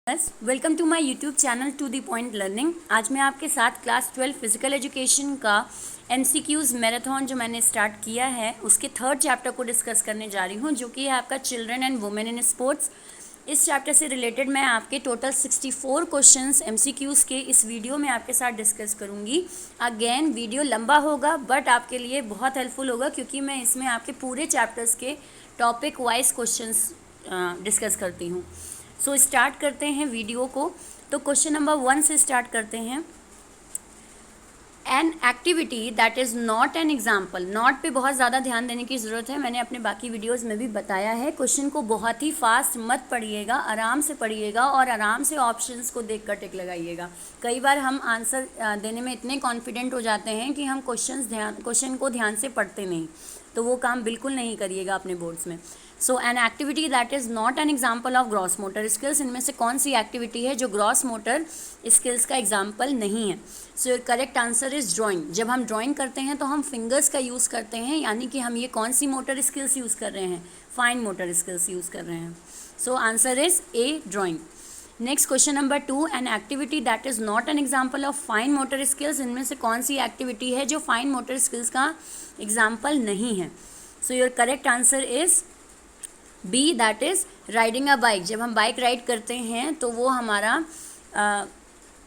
Welcome to my YouTube channel to the point learning. आज मैं आपके साथ क्लास 12 फिजिकल एजुकेशन का एमसीक्यूज मैराथन जो मैंने स्टार्ट किया है उसके थर्ड चैप्टर को डिस्कस करने जा रही हूँ, जो कि है आपका children and women in sports. इस चैप्टर से रिलेटेड मैं आपके टोटल 64 क्वेश्चंस एमसीक्यूज के इस वीडियो में आपके साथ डिस्कस करूँगी। अगेन वीडियो लंबा होगा बट आपके लिए बहुत हेल्पफुल होगा, क्योंकि मैं इसमें आपके पूरे चैप्टर्स के टॉपिक वाइज क्वेश्चंस डिस्कस करती हूँ। सो स्टार्ट करते हैं वीडियो को। तो क्वेश्चन नंबर 1 से स्टार्ट करते हैं। N activity that is not an example. Not पे बहुत ज़्यादा ध्यान देने की ज़रूरत है, मैंने अपने बाकी वीडियोस में भी बताया है। क्वेश्चन को बहुत ही फास्ट मत पढ़िएगा, आराम से पढ़िएगा और आराम से ऑप्शंस को देख कर टिक लगाइएगा। कई बार हम आंसर देने में इतने कॉन्फिडेंट हो जाते हैं कि हम क्वेश्चन को ध्यान से पढ़ते नहीं, तो वो काम बिल्कुल नहीं करिएगा अपने बोर्ड्स में। So an activity that is not an example of gross motor skills. इनमें से कौन सी एक्टिविटी है जो ग्रॉस मोटर स्किल्स का एग्जाम्पल नहीं है? So your correct answer is drawing. जब हम ड्राइंग करते हैं तो हम फिंगर्स का यूज़ करते हैं, यानी कि हम ये कौन सी मोटर स्किल्स यूज़ कर रहे हैं? फाइन मोटर स्किल्स यूज़ कर रहे हैं। So answer is A, drawing. Next question number 2, an activity that is not an example of fine motor skills. इनमें से कौन सी एक्टिविटी है जो फाइन मोटर स्किल्स का एग्जाम्पल नहीं है? So your correct answer is B, that is riding a bike. जब हम बाइक राइड करते हैं तो वो हमारा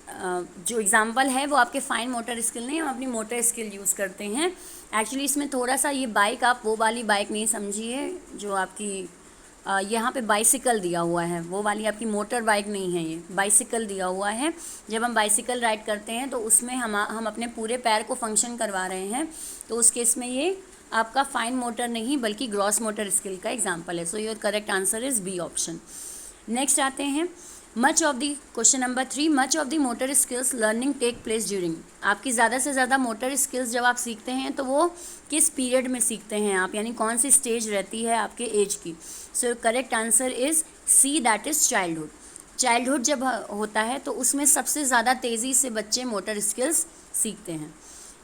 जो एग्जाम्पल है वो आपके फाइन मोटर स्किल नहीं, हम अपनी मोटर स्किल यूज़ करते हैं। एक्चुअली इसमें थोड़ा सा ये बाइक आप वो वाली बाइक नहीं समझिए जो आपकी यहाँ पे बाइसिकल दिया हुआ है, वो वाली आपकी मोटर बाइक नहीं है, ये बाइसिकल दिया हुआ है। जब हम बाइसिकल राइड करते हैं तो उसमें हम अपने पूरे पैर को फंक्शन करवा रहे हैं, तो उस केस में ये आपका फाइन मोटर नहीं बल्कि ग्रॉस मोटर स्किल का एग्जाम्पल है। So your correct answer is B, option. Next आते हैं much of the question number 3, much of the motor skills learning take place during. आपकी ज़्यादा से ज़्यादा मोटर स्किल्स जब आप सीखते हैं तो वो किस पीरियड में सीखते हैं आप, यानी कौन सी स्टेज रहती है आपके एज की? So correct answer is C, that is childhood. Childhood जब होता है तो उसमें सबसे ज़्यादा तेज़ी से बच्चे मोटर स्किल्स सीखते हैं।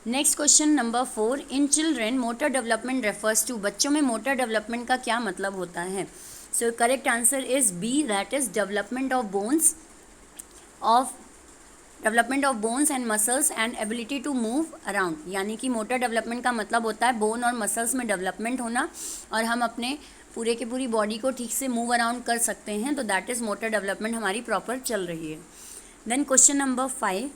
Next question number 4, in children motor development refers to. बच्चों में मोटर डेवलपमेंट का क्या मतलब होता है? So correct answer is B, that is development of bones and muscles and ability to move around. यानी कि मोटर डेवलपमेंट का मतलब होता है बोन और मसल्स में डेवलपमेंट होना, और हम अपने पूरे की पूरी बॉडी को ठीक से मूव अराउंड कर सकते हैं, तो दैट इज़ मोटर डेवलपमेंट हमारी प्रॉपर चल रही है। देन क्वेश्चन नंबर 5,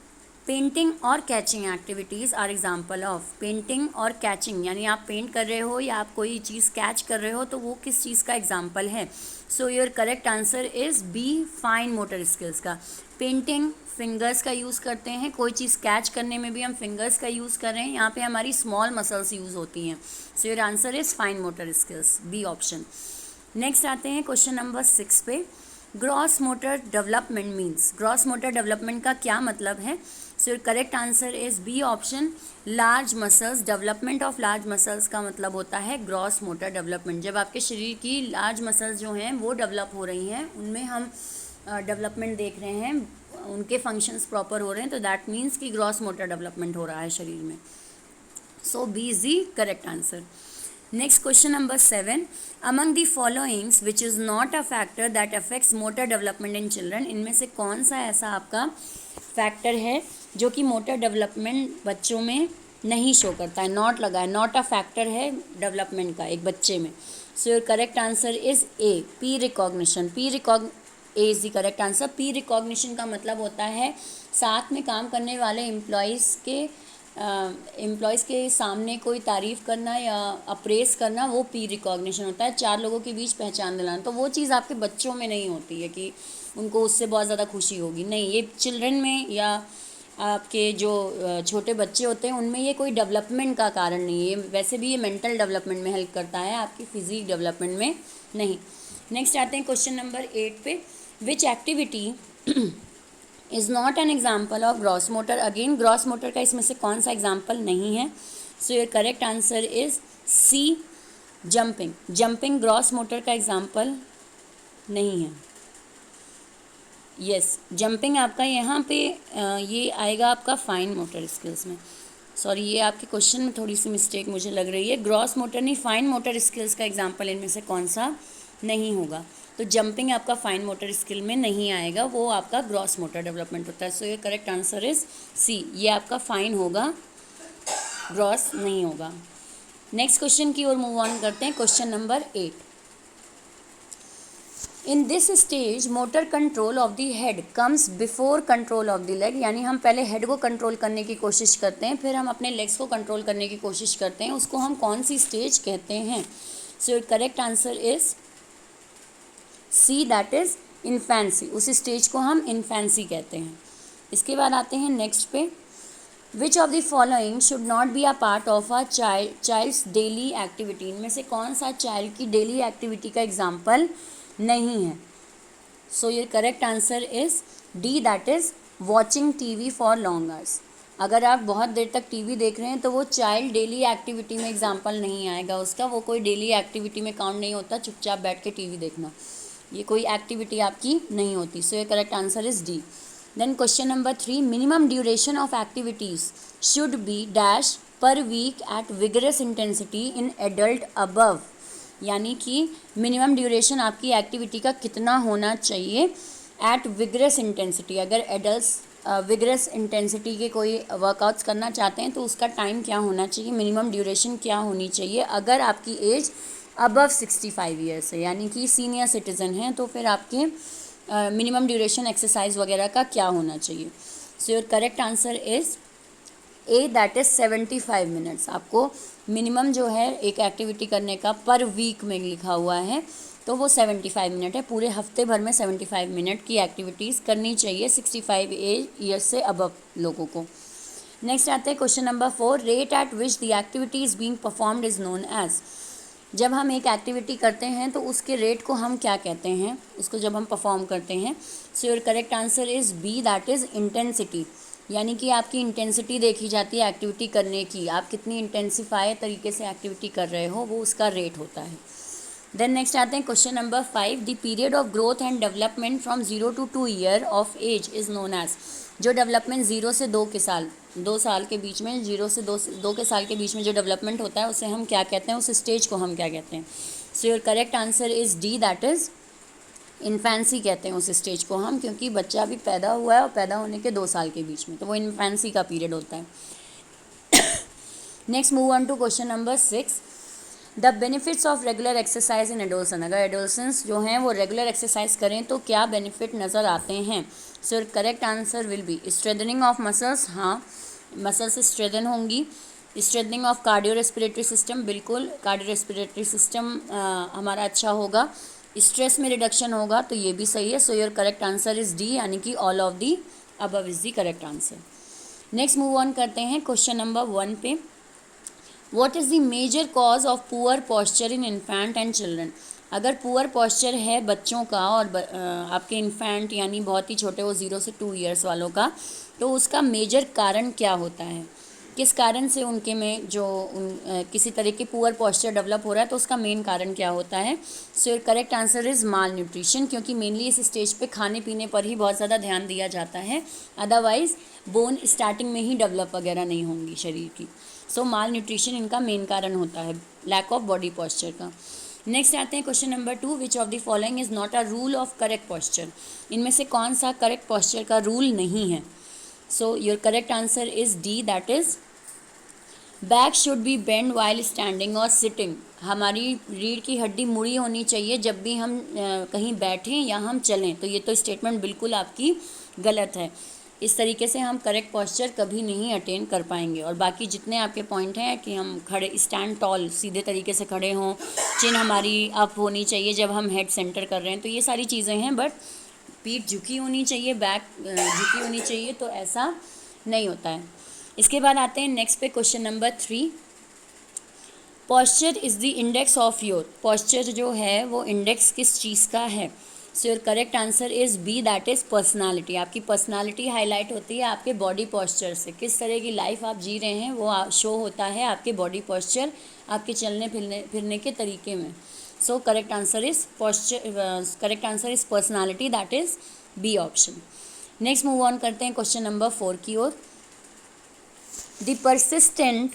पेंटिंग और catching activities are example of. Painting और कैचिंग, यानी आप पेंट कर रहे हो या आप कोई चीज़ कैच कर रहे हो, तो वो किस चीज़ का एग्जाम्पल है? So your correct answer is B, fine motor skills का। पेंटिंग फिंगर्स का यूज़ करते हैं, कोई चीज़ कैच करने में भी हम फिंगर्स का यूज़ कर रहे हैं, यहाँ पे हमारी स्मॉल मसल्स यूज़ होती हैं। So your answer is fine motor skills, B, option. Next आते हैं क्वेश्चन नंबर 6 पे, gross motor development means. Gross motor development का क्या मतलब है? So correct answer is B, option, large muscles. Development of large muscles का मतलब होता है ग्रॉस मोटर डेवलपमेंट। जब आपके शरीर की लार्ज मसल्स जो हैं वो डेवलप हो रही हैं, उनमें हम डेवलपमेंट देख रहे हैं, उनके फंक्शंस प्रॉपर हो रहे हैं, तो दैट मीन्स कि ग्रॉस मोटर डेवलपमेंट हो रहा है शरीर में। So B is the correct answer. Next question number 7, among the followings which is not a factor that affects motor development in children. इनमें से कौन सा ऐसा आपका फैक्टर है जो कि मोटर डेवलपमेंट बच्चों में नहीं शो करता है? नॉट लगा है, नॉट अ फैक्टर है डेवलपमेंट का एक बच्चे में। So your correct answer is A, P recognition. A is the correct answer. P recognition का मतलब होता है साथ में काम करने वाले एम्प्लॉयज़ के सामने कोई तारीफ़ करना या अप्रेस करना, वो पी रिकॉग्निशन होता है। 4 लोगों के बीच पहचान दिलाना, तो वो चीज़ आपके बच्चों में नहीं होती है कि उनको उससे बहुत ज़्यादा खुशी होगी, नहीं। ये चिल्ड्रन में या आपके जो छोटे बच्चे होते हैं उनमें ये कोई डेवलपमेंट का कारण नहीं है। वैसे भी ये मेंटल डेवलपमेंट में हेल्प करता है, आपकी फिजिक डेवलपमेंट में नहीं। नेक्स्ट आते हैं क्वेश्चन नंबर 8 पे, which activity is not an example of gross motor. Again gross motor का इसमें से कौन सा एग्जाम्पल नहीं है? So your correct answer is C, jumping. Jumping gross motor का एग्जाम्पल नहीं है। यस, जंपिंग आपका यहाँ पे ये आएगा आपका फाइन मोटर स्किल्स में। सॉरी, ये आपके क्वेश्चन में थोड़ी सी मिस्टेक मुझे लग रही है। ग्रॉस मोटर नहीं, फाइन मोटर स्किल्स का एग्जाम्पल इनमें से कौन सा नहीं होगा? तो जंपिंग आपका फाइन मोटर स्किल में नहीं आएगा, वो आपका ग्रॉस मोटर डेवलपमेंट होता है। सो ये करेक्ट आंसर इज सी, ये आपका फाइन होगा, ग्रॉस नहीं होगा। नेक्स्ट क्वेश्चन की ओर मूव ऑन करते हैं। Question number 8, in this stage motor control of the head comes before control of the leg, यानी हम पहले हेड को कंट्रोल करने की कोशिश करते हैं, फिर हम अपने लेग्स को कंट्रोल करने की कोशिश करते हैं, उसको हम कौन सी स्टेज कहते हैं? So correct answer is C, that is infancy. उस स्टेज को हम इन्फेंसी कहते हैं। इसके बाद आते हैं नेक्स्ट पे, which of the following should not be a part of a child's daily activity, इनमें से कौन सा चाइल्ड की डेली एक्टिविटी का एग्जाम्पल नहीं है? So your correct answer is D, that is watching TV for long hours. अगर आप बहुत देर तक टीवी देख रहे हैं तो वो चाइल्ड डेली एक्टिविटी में एग्जाम्पल नहीं आएगा उसका, वो कोई डेली एक्टिविटी में काउंट नहीं होता। चुपचाप बैठ के टीवी देखना, ये कोई एक्टिविटी आपकी नहीं होती। सो your correct answer is D. Then question number 3, minimum duration of activities should be dash per week at vigorous intensity in adult above, यानी कि मिनिमम ड्यूरेशन आपकी एक्टिविटी का कितना होना चाहिए एट विगरस इंटेंसिटी। अगर एडल्ट्स विगरस इंटेंसिटी के कोई वर्कआउट्स करना चाहते हैं तो उसका टाइम क्या होना चाहिए, मिनिमम ड्यूरेशन क्या होनी चाहिए? अगर आपकी एज अबव 65 ईयर्स है, यानी कि सीनियर सिटीज़न हैं, तो फिर आपके मिनिमम ड्यूरेशन एक्सरसाइज वगैरह का क्या होना चाहिए? सो your correct answer is A, that is 75 minutes. आपको मिनिमम जो है एक एक्टिविटी करने का पर वीक में लिखा हुआ है, तो वो 75 मिनट है। पूरे हफ्ते भर में 75 मिनट की एक्टिविटीज़ करनी चाहिए 65 ईयर्स से अबव लोगों को। नेक्स्ट आते हैं question number 4, rate at which the activity is being performed is known as. जब हम एक एक्टिविटी करते हैं तो उसके रेट को हम क्या कहते हैं, उसको जब हम परफॉर्म करते हैं? So your correct answer is B, that is intensity, यानी कि आपकी इंटेंसिटी देखी जाती है एक्टिविटी करने की, आप कितनी इंटेंसिफाई तरीके से एक्टिविटी कर रहे हो, वो उसका रेट होता है। देन नेक्स्ट आते हैं question number 5, the period of growth and development from 0 to 2 year of age is known as. जो डेवलपमेंट 0 से 2 के साल, 2 साल के बीच में, 0 से 2 के साल के बीच में जो डेवलपमेंट होता है उसे हम क्या कहते हैं, उस स्टेज को हम क्या कहते हैं? So your correct answer is D, that is infancy कहते हैं उस स्टेज को हम, क्योंकि बच्चा अभी पैदा हुआ है और पैदा होने के 2 साल के बीच में, तो वो इन्फेंसी का पीरियड होता है। Next move on to question number 6, the benefits of regular exercise in adolescence. अगर एडोलसेंस जो हैं वो रेगुलर एक्सरसाइज करें तो क्या बेनिफिट नज़र आते हैं? So correct answer will be strengthening of muscles, हाँ मसल्स स्ट्रेंथन होंगी। Strengthening of cardio respiratory system, बिल्कुल कार्डियो रेस्पिरेटरी सिस्टम हमारा अच्छा होगा। स्ट्रेस में रिडक्शन होगा, तो ये भी सही है। So your correct answer is D, यानी कि all of the above is the correct answer. Next move on करते हैं क्वेश्चन नंबर 1 पे, what is the major cause of poor posture in infant and children. अगर poor posture है बच्चों का और आपके इन्फेंट यानी बहुत ही छोटे, वो 0 से 2 ईयर्स वालों का, तो उसका मेजर कारण क्या होता है? किस कारण से उनके में जो किसी तरह के पुअर पॉस्चर डेवलप हो रहा है, तो उसका मेन कारण क्या होता है? So your correct answer is mall nutrition, क्योंकि मेनली इस स्टेज पे खाने पीने पर ही बहुत ज़्यादा ध्यान दिया जाता है, अदरवाइज़ बोन स्टार्टिंग में ही डेवलप वगैरह नहीं होंगी शरीर की। सो माल न्यूट्रिशन इनका मेन कारण होता है, लैक ऑफ बॉडी पॉस्चर का। नेक्स्ट आते हैं question number 2, which of the following is not a rule of correct posture. इनमें से कौन सा करेक्ट पॉस्चर का रूल नहीं है? So your correct answer is D, that is back should be bend while standing और सिटिंग। हमारी रीढ़ की हड्डी मुड़ी होनी चाहिए जब भी हम कहीं बैठें या हम चलें, तो ये तो स्टेटमेंट बिल्कुल आपकी गलत है। इस तरीके से हम करेक्ट पॉस्चर कभी नहीं अटेन कर पाएंगे। और बाकी जितने आपके पॉइंट हैं कि हम खड़े, स्टैंड टॉल, सीधे तरीके से खड़े हों, चिन हमारी अप होनी चाहिए जब हम हेड सेंटर कर रहे हैं, तो ये सारी चीज़ें हैं। बट पीठ झुकी होनी चाहिए, बैक झुकी होनी चाहिए, तो ऐसा नहीं होता है। इसके बाद आते हैं नेक्स्ट पे question number 3, posture is the index of your. Posture जो है वो इंडेक्स किस चीज़ का है? So your correct answer is B, that is personality. आपकी पर्सनालिटी हाईलाइट होती है आपके बॉडी पॉस्चर से। किस तरह की लाइफ आप जी रहे हैं वो शो होता है आपके बॉडी पॉस्चर, आपके चलने फिरने के तरीके में। So correct answer is personality, that is B option. Next move on करते हैं क्वेश्चन नंबर 4 की ओर। The persistent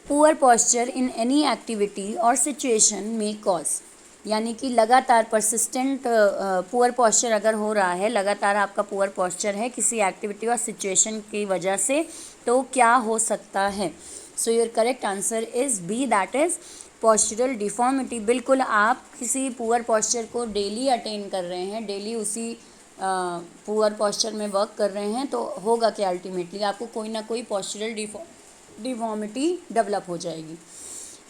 poor posture in any activity or situation may cause। यानी कि लगातार परसिस्टेंट पुअर पॉस्चर अगर हो रहा है, लगातार आपका पुअर पॉस्चर है किसी एक्टिविटी और सिचुएशन की वजह से, तो क्या हो सकता है? So your correct answer is B, that is postural deformity. बिल्कुल, आप किसी पुअर पॉस्चर को डेली अटेन कर रहे हैं, डेली उसी पुअर पॉस्चर में वर्क कर रहे हैं, तो होगा कि अल्टीमेटली आपको कोई ना कोई पॉस्चरल डिफॉर्मिटी डेवलप हो जाएगी।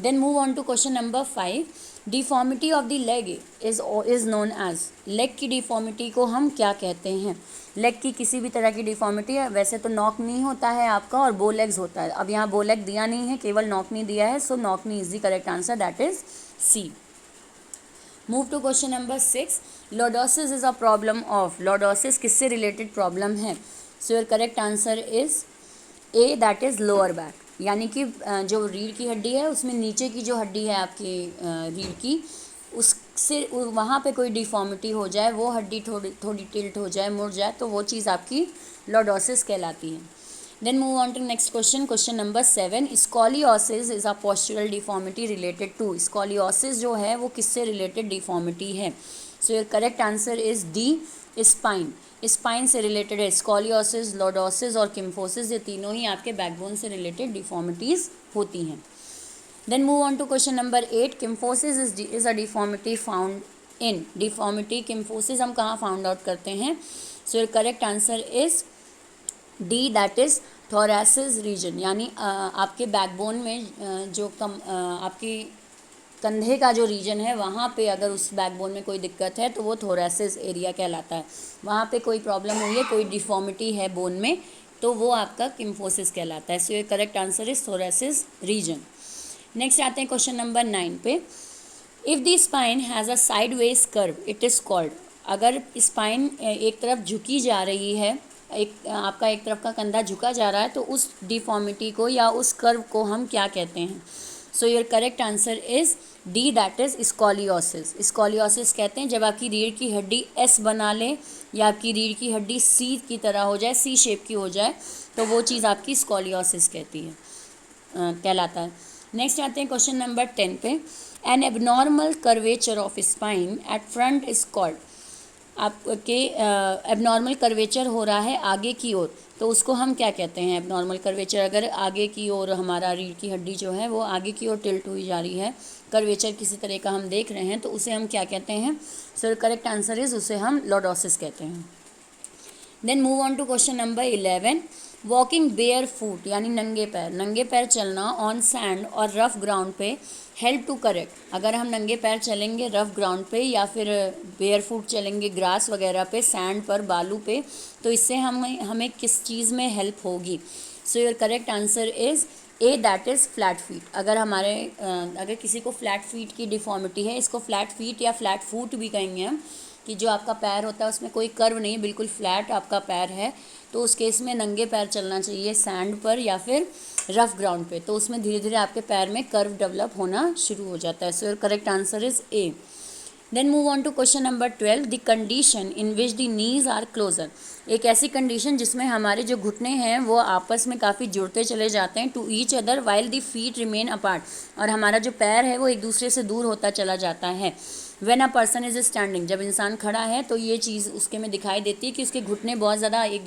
Then move on to question number 5। Deformity of the leg is known as. Leg की डिफॉर्मिटी को हम क्या कहते हैं? लेग की किसी भी तरह की डिफॉर्मिटी है, वैसे तो नॉक नी होता है आपका और बो लेग्स होता है। अब यहाँ बो लेग दिया नहीं है, केवल नॉक नी दिया है, so knock knee is the correct answer, that is C. Move to question number 6। Lordosis is a problem of. Lordosis किससे रिलेटेड प्रॉब्लम है? So your correct answer is A, that is lower back. यानी कि जो रीढ़ की हड्डी है उसमें नीचे की जो हड्डी है आपकी रीढ़ की, उससे वहाँ पे कोई डिफॉर्मिटी हो जाए, वो हड्डी थोड़ी टिल्ट हो जाए, मुड़ जाए, तो वो चीज़ आपकी लॉर्डोसिस कहलाती है। Then move on to next question, question number 7। Scoliosis is a postural deformity related to. Scoliosis जो है वो किससे रिलेटेड डिफॉर्मिटी है? So your correct answer is D, spine. Spine से रिलेटेड है स्कॉलियोसिस, लॉर्डोसिस और किम्फोसिस, ये तीनों ही आपके बैकबोन से रिलेटेड डिफॉर्मिटीज़ होती हैं। Then move on to question number 8। Kyphosis is a deformity found in. Deformity kyphosis हम कहाँ फाउंड आउट करते हैं? So your correct answer is D, that is thoracic region. यानी आपके बैकबोन में जो आपकी कंधे का जो रीजन है, वहाँ पे अगर उस बैकबोन में कोई दिक्कत है तो वो थोरैसिस एरिया कहलाता है। वहाँ पे कोई प्रॉब्लम हुई है, कोई डिफॉर्मिटी है बोन में, तो वो आपका किम्फोसिस कहलाता है। सो ये correct answer is thoracic region. Next आते हैं क्वेश्चन नंबर 9 पे। If the spine has a sideways curve it is called. अगर स्पाइन एक तरफ झुकी जा रही है, आपका एक तरफ का कंधा झुका जा रहा है, तो उस डिफॉर्मिटी को या उस कर्व को हम क्या कहते हैं? So your correct answer is D, that is scoliosis. Scoliosis कहते हैं जब आपकी रीढ़ की हड्डी एस बना ले या आपकी रीढ़ की हड्डी सी की तरह हो जाए, सी शेप की हो जाए, तो वो चीज़ आपकी स्कॉलियोसिस कहलाता है। नेक्स्ट आते हैं क्वेश्चन नंबर 10 पे। An abnormal curvature of spine at front is called. आपके एबनॉर्मल कर्वेचर हो रहा है आगे की ओर, तो उसको हम क्या कहते हैं? एबनॉर्मल कर्वेचर अगर आगे की ओर हमारा रीढ़ की हड्डी जो है वो आगे की ओर टिल्ट हुई जा रही है, कर्वेचर किसी तरह का हम देख रहे हैं, तो उसे हम क्या कहते हैं? सो करेक्ट आंसर इज, उसे हम लॉर्डोसिस कहते हैं। Then move on to question number 11। Walking barefoot यानी नंगे पैर चलना ऑन सैंड और रफ ग्राउंड पे हेल्प टू करेक्ट। अगर हम नंगे पैर चलेंगे रफ ग्राउंड पे या फिर बेयर फूट चलेंगे ग्रास वगैरह पे, सैंड पर, बालू पे, तो इससे हमें किस चीज़ में हेल्प होगी? सो your correct answer is A, that is flat feet. अगर किसी को फ्लैट फीट की डिफॉर्मिटी है, इसको फ्लैट फीट या फ्लैट फूट भी कहेंगे हम, कि जो आपका पैर होता है उसमें कोई कर्व नहीं, बिल्कुल फ्लैट आपका पैर है, तो उस केस में नंगे पैर चलना चाहिए सैंड पर या फिर रफ ग्राउंड पे, तो उसमें धीरे धीरे आपके पैर में कर्व डेवलप होना शुरू हो जाता है। So your correct answer is A. Then move on to question number 12। The condition in which the knees are closer. एक ऐसी कंडीशन जिसमें हमारे जो घुटने हैं वो आपस में काफ़ी जुड़ते चले जाते हैं, to each other while the feet remain apart, और हमारा जो पैर है वो एक दूसरे से दूर होता चला जाता है। When a person is standing, जब इंसान खड़ा है तो ये चीज़ उसके में दिखाई देती है कि उसके घुटने बहुत ज़्यादा एक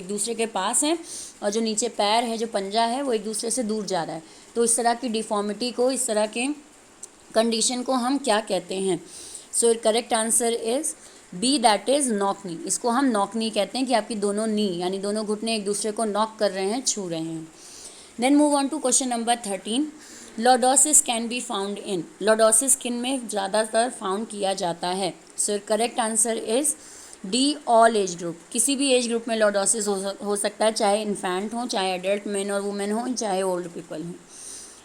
दूसरे के पास हैं, और जो नीचे पैर है, जो पंजा है, वो एक दूसरे से दूर जा रहा है। तो इस तरह की डिफॉर्मिटी को, इस तरह के कंडीशन को हम क्या कहते हैं? So correct answer is B, that is knock knee. इसको हम नॉक नी कहते हैं कि आपकी दोनों नी यानी दोनों घुटने एक दूसरे को नॉक कर रहे हैं, छू रहे हैं। Then move on to question number 13। Lordosis can be found in. Lordosis किन में ज़्यादातर फाउंड किया जाता है? So correct answer is D, all age group. किसी भी एज ग्रुप में लॉर्डोसिस हो सकता है, चाहे इन्फेंट हो, चाहे एडल्ट मेन और वुमेन हो, चाहे ओल्ड पीपल हों।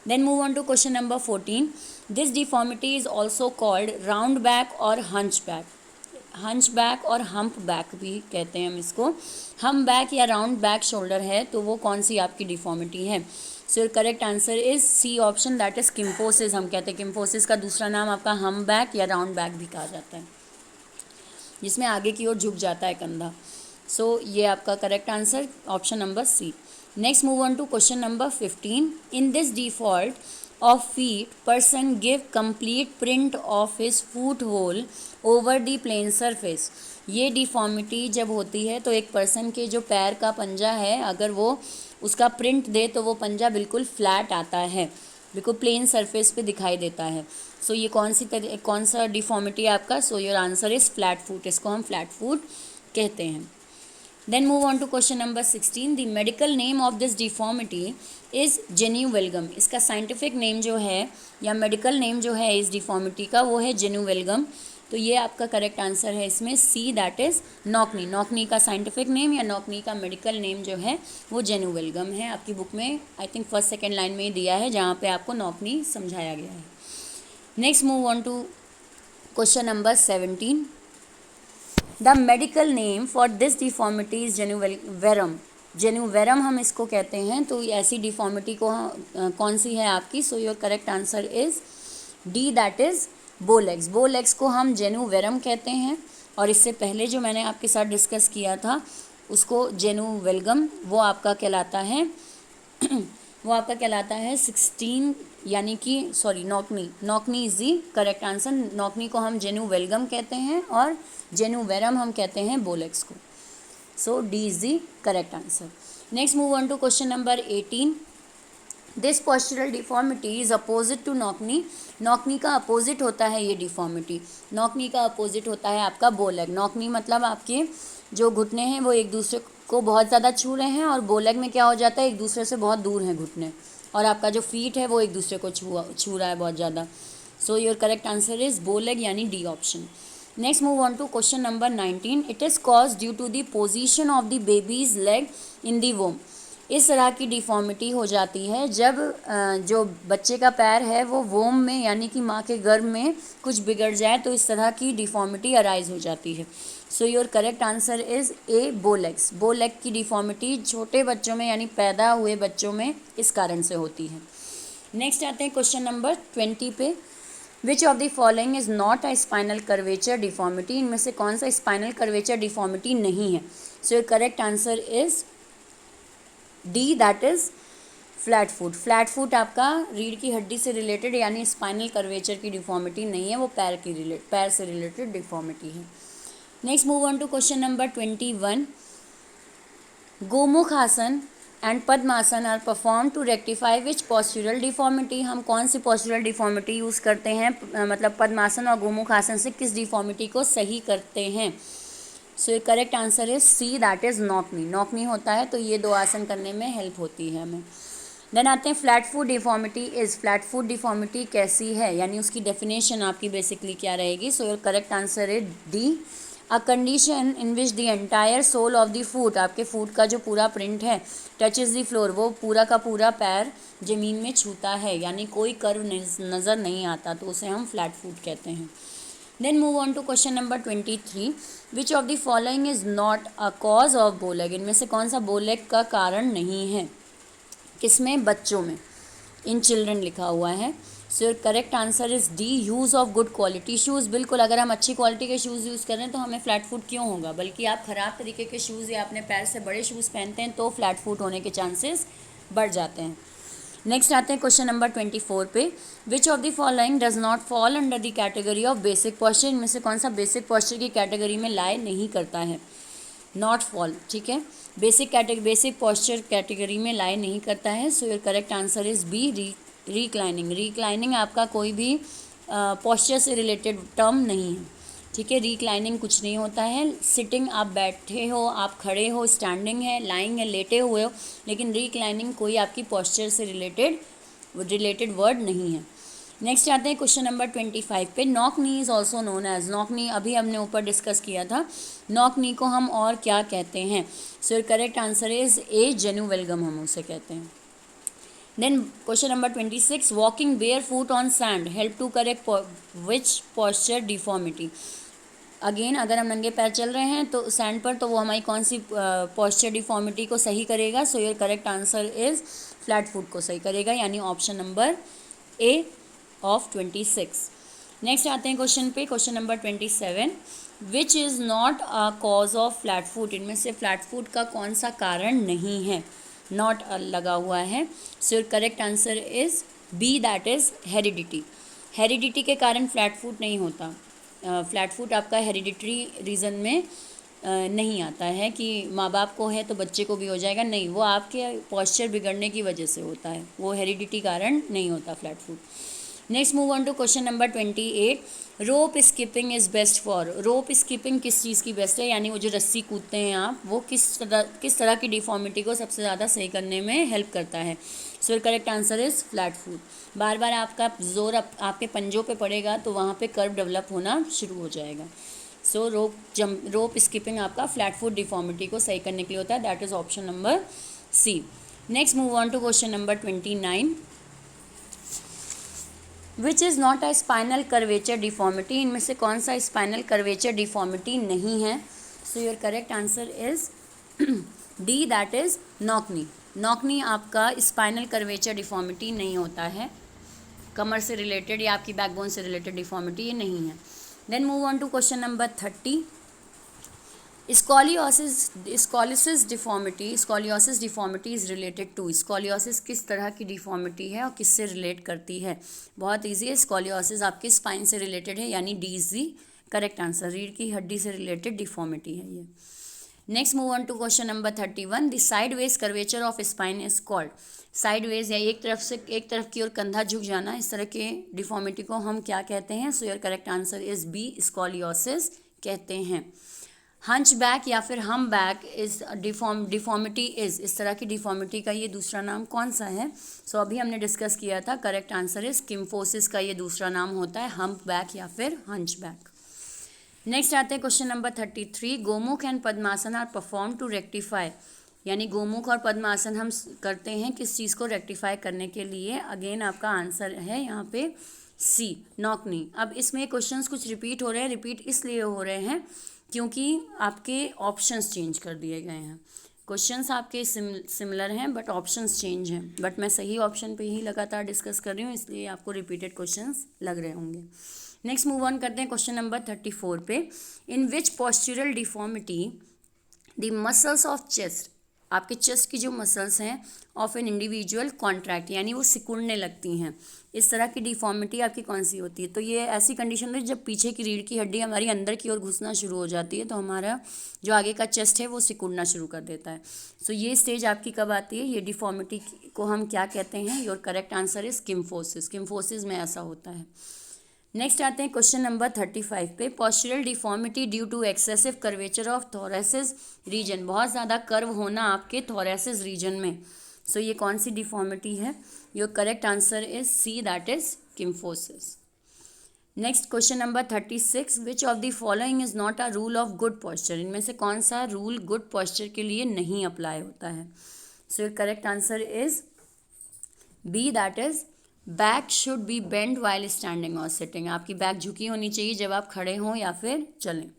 Then move on to question number 14। This deformity is also called round back और हंच बैक। हंच बैक और हम्प बैक भी कहते हैं हम इसको। हम बैक या राउंड बैक शोल्डर है, तो वो कौन सी आपकी डिफॉर्मिटी है? So correct answer is C option, that is kyphosis. हम कहते हैं किम्फोसिस का दूसरा नाम आपका हम बैक या राउंड बैक भी कहा जाता है, जिसमें आगे की ओर झुक जाता है कंधा। सो ये आपका correct answer option number C. Next move on to question number 15। In this default of feet, person give complete print of his foot hole over the plane surface. ये डिफॉर्मिटी जब होती है तो एक पर्सन के जो पैर का पंजा है अगर वो उसका प्रिंट दे तो वो पंजा बिल्कुल फ्लैट आता है, बिल्कुल प्लेन सरफेस पे दिखाई देता है. सो ये कौन सा डिफॉर्मिटी है आपका? सो your answer is flat foot. इसको हम फ्लैट फुट कहते हैं. Then move on to question number 16. The medical name of this deformity is genuvalgum. इसका साइंटिफिक नेम जो है या मेडिकल नेम जो है इस डिफॉर्मिटी का वो है genuvalgum. तो ये आपका करेक्ट आंसर है इसमें सी, दैट इज़ नॉकनी. नॉकनी का साइंटिफिक नेम या नॉकनी का मेडिकल नेम जो है वो genuvalgum है. आपकी बुक में I think first second line में ही दिया है जहाँ पे आपको नॉकनी समझाया गया है. Next move on to question number 17. The medical name for this deformity is genu varum. Genu varum हम इसको कहते हैं. तो ऐसी डिफॉर्मिटी को कौन सी है आपकी? सो your correct answer is D, that is bow legs. Bow legs को हम जेनुवेरम कहते हैं. और इससे पहले जो मैंने आपके साथ डिस्कस किया था उसको जेनुवेलगम, वो आपका कहलाता है वो आपका कहलाता है 16 यानी कि sorry knock knee. Knock knee is the correct answer. Knock knee को हम जेनुवेलगम कहते हैं और जेनुवेरम हम कहते हैं बोलेक्स को. So D is the correct answer. Next move on to question number 18. This postural deformity is opposite to knock knee. Knock knee का अपोजिट होता है ये डिफॉर्मिटी. नॉकनी का अपोजिट होता है आपका बोलेग. नॉकनी मतलब आपके जो घुटने हैं वो एक दूसरे को बहुत ज़्यादा छू रहे हैं और बोलेग में क्या हो जाता है एक दूसरे से बहुत दूर हैं घुटने और आपका जो फीट है वो एक दूसरे को छू रहा है बहुत ज़्यादा. So your correct answer is bow leg यानी D option. Next move on to question number 19. It is cause due to the position of the baby's leg in the womb. इस तरह की डिफॉर्मिटी हो जाती है जब जो बच्चे का पैर है वो वोम में यानी कि माँ के गर्भ में कुछ बिगड़ जाए तो इस तरह की डिफॉर्मिटी अराइज हो जाती है. So your correct answer is A, bow legs. Bow leg की डिफॉर्मिटी छोटे बच्चों में यानी पैदा हुए बच्चों में इस कारण से होती है. नेक्स्ट आते हैं क्वेश्चन नंबर 20 पे. Which of the following is not a spinal curvature deformity. इनमें से कौन सा स्पाइनल कर्वेचर डिफॉर्मिटी नहीं है? So your correct answer is D, that is flat foot. Flat foot आपका रीढ़ की हड्डी से रिलेटेड यानी स्पाइनल कर्वेचर की डिफॉर्मिटी नहीं है, वो पैर से रिलेटेड डिफॉर्मिटी है. Next move on to question number 21. Gomukh asana and padmasana are perform to rectify which postural deformity. हम कौन सी पॉस्चरल डिफॉर्मिटी यूज़ करते हैं? मतलब पद्मासन और गोमुख आसन से किस डिफॉर्मिटी को सही करते हैं? So correct answer is C, that is knock knee. Knock knee होता है तो ये दो आसन करने में हेल्प होती है हमें. देन आते हैं flat foot deformity is. Flat foot deformity कैसी है यानी उसकी डेफिनेशन आपकी बेसिकली क्या रहेगी? So your correct answer is D, a condition in which the entire sole of the foot, आपके फुट का जो पूरा प्रिंट है टचेज द फ्लोर, वो पूरा का पूरा पैर ज़मीन में छूता है यानी कोई कर्व नज़र नहीं आता, तो उसे हम फ्लैट फुट कहते हैं. Then move on to question number 23. Which of the following is not a cause of Bowleg? इनमें से कौन सा बोलेग का कारण नहीं है? किसमें? बच्चों में. इन चिल्ड्रन लिखा हुआ है. So your correct answer is D, use of good quality shoes. बिल्कुल, अगर हम अच्छी क्वालिटी के शूज़ यूज़ कर रहे हैं तो हमें फ्लैट फुट क्यों होगा? बल्कि आप ख़राब तरीके के शूज़ या अपने पैर से बड़े शूज़ पहनते हैं तो फ्लैट फुट होने के चांसेस बढ़ जाते हैं. नेक्स्ट आते हैं क्वेश्चन नंबर 24 पे. Which of the following does not fall under the category of basic posture. इनमें से कौन सा बेसिक पॉस्चर की कैटेगरी में लाई नहीं करता है? नॉट फॉल, ठीक है, बेसिक पॉस्चर कैटेगरी में लाई नहीं करता है. So your correct answer is B, reclining. Reclining आपका कोई भी पॉस्चर से रिलेटेड टर्म नहीं है, ठीक है. रिक्लाइनिंग कुछ नहीं होता है. सिटिंग आप बैठे हो, आप खड़े हो, स्टैंडिंग है, लाइंग है, लेटे हुए हो, लेकिन रिक्लाइनिंग कोई आपकी पॉस्चर से रिलेटेड वर्ड नहीं है. नेक्स्ट आते हैं क्वेश्चन नंबर 25 पे. Knock knee is also known as. Knock knee अभी हमने ऊपर डिस्कस किया था. नॉक नी को हम और क्या कहते हैं? So correct answer is A, genu valgum हम उसे कहते हैं. Then question number 26. Walking barefoot on sand help to correct which posture deformity. Again अगर हम नंगे पैर चल रहे हैं तो सैंड पर, तो वो हमारी कौन सी पॉस्चर डिफॉर्मिटी को सही करेगा? सो your correct answer is flat foot को सही करेगा यानी option number A of 26. Next आते हैं क्वेश्चन पे. Question number 27. Which is not a cause of flat foot. इनमें से फ्लैट फुट का कौन सा कारण नहीं है? नॉट लगा हुआ है. So your correct answer is B that is heredity. Heredity के कारण फ्लैट फुट नहीं होता। फ्लैट फुट आपका हेरिडिटरी रीज़न में नहीं आता है कि माँ बाप को है तो बच्चे को भी हो जाएगा, नहीं, वो आपके पॉस्चर बिगड़ने की वजह से होता है, वो हेरिडिटी कारण नहीं होता flat foot. Next move on to question number 28। Rope skipping is best for. Rope skipping किस चीज़ की बेस्ट है, यानी वो जो रस्सी कूदते हैं आप, वो किस तरह की डिफॉर्मिटी को सबसे ज़्यादा सही करने में हेल्प करता है। So correct answer is flat foot. बार बार आपका जोर आपके पंजों पे पड़ेगा तो वहाँ पे कर्व डेवलप होना शुरू हो जाएगा। सो रोप स्किपिंग आपका फ्लैट फुट डिफॉर्मिटी को सही करने के लिए होता है। That is option number C. Next move on to question number 29। Which is not a spinal curvature deformity. इनमें से कौन सा स्पाइनल कर्वेचर डिफॉर्मिटी नहीं है। So your correct answer is D, that is knock knee. Knock knee आपका spinal curvature deformity नहीं होता है। कमर से रिलेटेड या आपकी बैकबोन से रिलेटेड डिफॉर्मिटी ये नहीं है। Then move on to question number 30। Scoliosis deformity is related to. Scoliosis किस तरह की डिफॉर्मिटी है और किससे रिलेट करती है। बहुत ईजी है, स्कॉलियोसिस आपके स्पाइन से रिलेटेड है, यानी D is the correct answer. रीढ़ की हड्डी से रिलेटेड डिफॉर्मिटी है ये। Next move on to question number 31। The side wedge curvature of spine is called. Side wedge या एक तरफ की ओर कंधा झुक जाना, इस तरह के डिफॉर्मिटी को हम क्या कहते हैं। So your correct answer is B, scoliosis कहते हैं। हंच बैक या फिर हम बैक इज डिफॉर्मिटी इज, इस तरह की डिफॉर्मिटी का ये दूसरा नाम कौन सा है। सो अभी हमने डिस्कस किया था, करेक्ट आंसर इज किम्फोसिस का ये दूसरा नाम होता है, हम्प बैक या फिर हंच बैक। नेक्स्ट आते हैं question number 33। Gomukh and padmasana are perform to rectify. यानी गोमुख और पद्मासन हम करते हैं किस चीज़ को रेक्टिफाई करने के लिए। अगेन आपका आंसर है यहाँ पे सी, नॉकनी। अब इसमें क्वेश्चंस कुछ रिपीट हो रहे हैं। रिपीट इसलिए हो रहे हैं क्योंकि आपके ऑप्शंस चेंज कर दिए गए हैं। क्वेश्चंस आपके सिमिलर हैं बट ऑप्शंस चेंज हैं। बट मैं सही ऑप्शन पे ही लगातार डिस्कस कर रही हूँ, इसलिए आपको रिपीटेड क्वेश्चंस लग रहे होंगे। नेक्स्ट मूव ऑन करते हैं क्वेश्चन नंबर 34 पे। In which postural deformity the muscles of chest, आपके चेस्ट की जो मसल्स हैं ऑफ एन इंडिविजुअल कॉन्ट्रैक्ट, यानी वो सिकुड़ने लगती हैं, इस तरह की डिफॉर्मिटी आपकी कौन सी होती है। तो ये ऐसी कंडीशन है जब पीछे की रीढ़ की हड्डी हमारी अंदर की ओर घुसना शुरू हो जाती है तो हमारा जो आगे का चेस्ट है वो सिकुड़ना शुरू कर देता है। सो ये स्टेज आपकी कब आती है, ये डिफॉर्मिटी को हम क्या कहते हैं। Your correct answer is kyphosis. Kyphosis में ऐसा होता है। नेक्स्ट आते हैं क्वेश्चन नंबर 35 पे। Postural deformity due to excessive curvature of thoracic region, बहुत ज़्यादा कर्व होना आपके थोरेसिस रीजन में। सो ये कौन सी डिफॉर्मिटी है। Your correct answer is C, that is kyphosis. Next question number 36। Which of the following is not a rule of good posture. इनमें से कौन सा रूल गुड पॉस्चर के लिए नहीं अप्लाई होता है। So your correct answer is B, that is back should be bend while standing और सिटिंग। आपकी बैक झुकी होनी चाहिए जब आप खड़े हों या फिर चलें।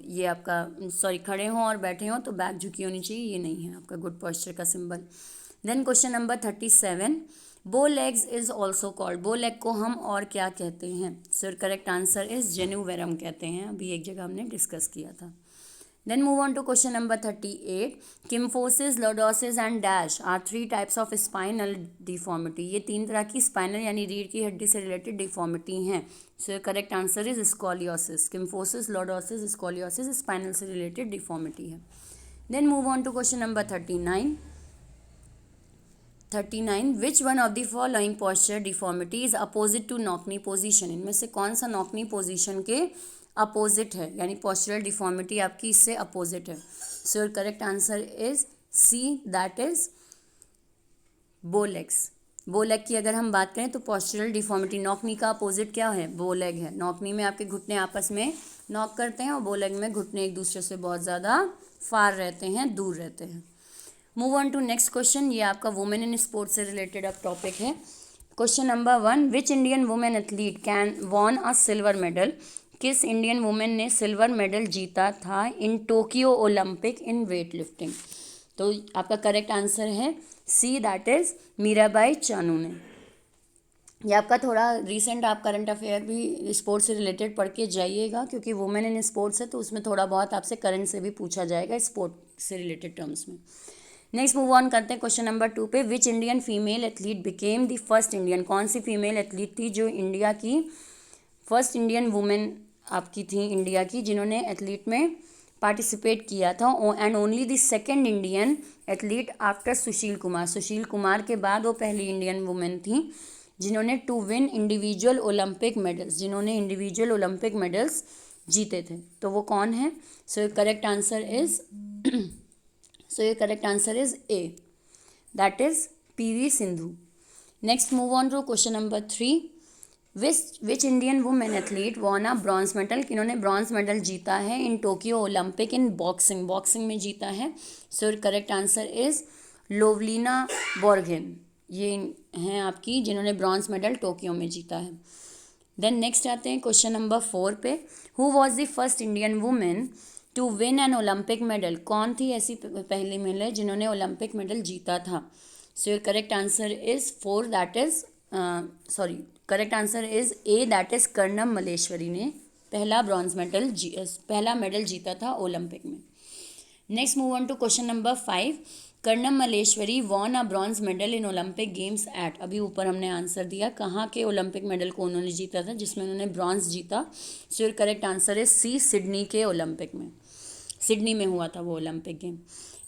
ये आपका खड़े हों और बैठे हों तो बैक झुकी होनी चाहिए, ये नहीं है आपका गुड पॉस्चर का symbol. Then question number 37। Bow legs is also called. Bow leg को हम और क्या कहते हैं। So correct answer is genu varum कहते हैं। अभी एक जगह हमने डिस्कस किया था। Then move on to question number 38. Kymphosis, lordosis and dash are 3 types of spinal deformity. ये 3 तरह की स्पाइनल यानी रीढ़ की हड्डी से रिलेटेड डिफॉर्मिटी हैं। So correct answer is scoliosis. Kyphosis, lordosis, scoliosis spinal से रिलेटेड डिफॉर्मिटी है। Then move on to question number 39। Which one of the following posture deformity is opposite to knock knee position. इनमें से कौन सा knock knee position के opposite है, यानी postural deformity आपकी इससे अपोजिट है। So your correct answer is C, that is bow legs. Bow leg की अगर हम बात करें तो पॉस्चरल डिफॉर्मिटी, नॉकनी का अपोजिट क्या है, बोलेग है। नॉकनी में आपके घुटने आपस में नॉक करते हैं और बोलेग में घुटने एक दूसरे से बहुत ज़्यादा फार रहते हैं, दूर रहते हैं। Move on to next question. ये आपका वुमेन इन स्पोर्ट्स से रिलेटेड अब टॉपिक है। Question number 1। Which Indian women athlete can won a silver medal. किस इंडियन वुमेन ने सिल्वर मेडल जीता था in Tokyo Olympic in weight lifting. तो आपका करेक्ट आंसर है C, that is Mirabai Chanu ने। ये आपका थोड़ा रिसेंट आप करंट अफेयर भी स्पोर्ट्स से रिलेटेड पढ़ के जाइएगा, क्योंकि वुमेन इन स्पोर्ट्स है तो उसमें थोड़ा बहुत आपसे करंट से भी पूछा जाएगा स्पोर्ट से रिलेटेड टर्म्स में। नेक्स्ट मूव ऑन करते हैं क्वेश्चन नंबर 2 पे। Which Indian female athlete became the first Indian, कौन सी फीमेल एथलीट थी जो इंडिया की फर्स्ट इंडियन वुमेन आपकी थी इंडिया की, जिन्होंने एथलीट में पार्टिसिपेट किया था, and only the second Indian athlete after Sushil Kumar. Sushil Kumar के बाद वो पहली इंडियन वुमेन थी जिन्होंने to win individual Olympic medals, जिन्होंने इंडिविजुअल ओलंपिक मेडल्स जीते थे। तो वो कौन है? So your correct answer is A, that is PV Sindhu. Next move on to question number 3। Which Indian women athlete won a bronze medal, किन्होंने bronze medal जीता है in Tokyo Olympic in boxing, boxing में जीता है। So your correct answer is Lovlina Borgohain, ये हैं आपकी जिन्होंने ब्रॉन्ज मेडल टोक्यो में जीता है। देन नेक्स्ट आते हैं क्वेश्चन नंबर 4 पे। Who was the first Indian women to win an Olympic medal, कौन थी ऐसी पहली महिला जिन्होंने ओलंपिक मेडल जीता था? So your correct answer is 4, that is correct answer is A, that is Karnam Malleswari ने पहला मेडल जीता था ओलंपिक में। Next move on to question number 5। Karnam Malleswari won a bronze medal in Olympic games at, अभी ऊपर हमने आंसर दिया कहाँ के ओलंपिक मेडल को उन्होंने जीता था जिसमें उन्होंने ब्रॉन्ज जीता। So your correct answer is C, Sydney के ओलंपिक में, सिडनी में हुआ था वो Olympic game.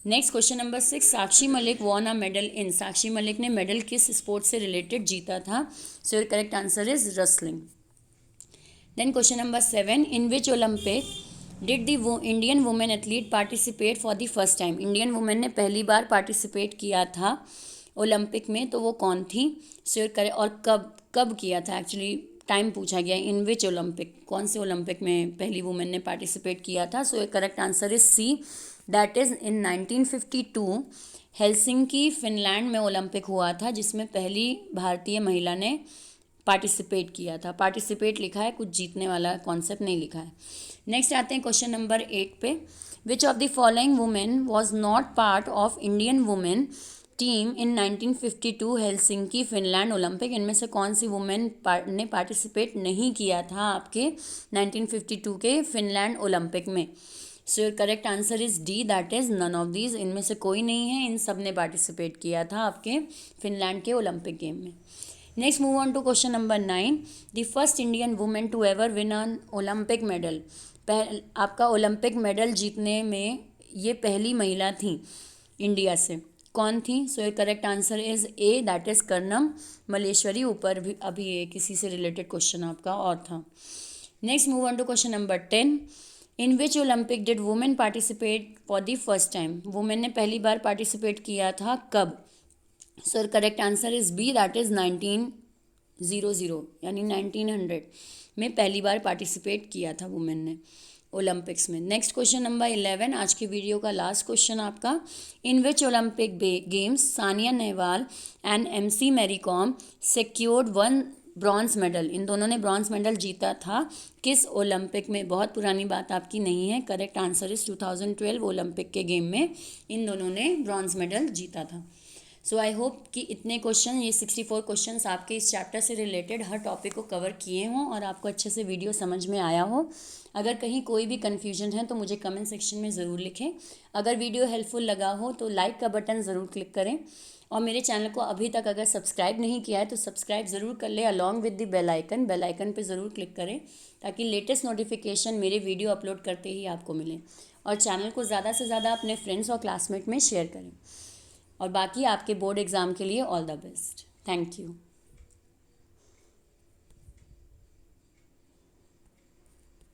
Next question number 6। Sakshi Malik won a medal in, Sakshi Malik ने मेडल किस स्पोर्ट से रिलेटेड जीता था? So your correct answer is wrestling. Then question number 7। In which Olympic did the Indian women athlete participate for the first time, Indian women ने पहली बार participate किया था ओलंपिक में, तो वो कौन थी? सो योर करेक्ट, और कब किया था, एक्चुअली टाइम पूछा गया। इन विच ओलंपिक, कौन से ओलंपिक में पहली वुमेन ने पार्टिसिपेट किया था? So your correct answer is C, that is in 1952 Helsinki Finland में ओलंपिक हुआ था जिसमें पहली भारतीय महिला ने पार्टिसिपेट किया था। पार्टिसिपेट लिखा है, कुछ जीतने वाला कॉन्सेप्ट नहीं लिखा है। नेक्स्ट आते हैं क्वेश्चन नंबर 8 पे। Which of the following women was not part of Indian women team in 1952 Helsinki Finland Olympic, इनमें से कौन सी वुमेन ने पार्टिसिपेट नहीं किया था आपके 1952 के फिनलैंड ओलंपिक में? So your correct answer is D, that is none of these, इनमें से कोई नहीं है, इन सब ने पार्टिसिपेट किया था आपके फिनलैंड के ओलंपिक गेम में। Next move on to question number 9। The first Indian women to ever win an Olympic medal, आपका ओलंपिक मेडल जीतने में ये पहली महिला थी इंडिया से, कौन थी? सो your correct answer is A, that is Karnam Malleswari. ऊपर भी अभी किसी से रिलेटेड क्वेश्चन आपका और था। Next move on to question number 10। In which Olympic did women participate for the first time, women ने पहली बार पार्टिसिपेट किया था कब? So correct answer is B, that is 1900 यानी 1900 में पहली बार पार्टिसिपेट किया था वुमेन ने ओलंपिक्स में। नेक्स्ट क्वेश्चन नंबर 11, आज के वीडियो का लास्ट क्वेश्चन आपका। In which Olympic games Sania Nehwal and MC Mary Kom secured 1 bronze medal, इन दोनों ने ब्रॉन्ज मेडल जीता था किस ओलंपिक में? बहुत पुरानी बात आपकी नहीं है, करेक्ट आंसर इज 2012 ओलंपिक के गेम में इन दोनों ने ब्रॉन्ज मेडल जीता था। सो आई होप कि इतने क्वेश्चन, ये 64 क्वेश्चंस आपके इस चैप्टर से रिलेटेड हर टॉपिक को कवर किए हों और आपको अच्छे से वीडियो समझ में आया हो। अगर कहीं कोई भी कन्फ्यूजन है तो मुझे कमेंट सेक्शन में ज़रूर लिखें। अगर वीडियो हेल्पफुल लगा हो तो लाइक का बटन ज़रूर क्लिक करें और मेरे चैनल को अभी तक अगर सब्सक्राइब नहीं किया है तो सब्सक्राइब ज़रूर कर ले along with the bell icon पे ज़रूर क्लिक करें ताकि लेटेस्ट नोटिफिकेशन मेरे वीडियो अपलोड करते ही आपको मिले। और चैनल को ज़्यादा से ज़्यादा अपने फ्रेंड्स और क्लासमेट में शेयर करें। और बाकी आपके बोर्ड एग्ज़ाम के लिए all the best. Thank you.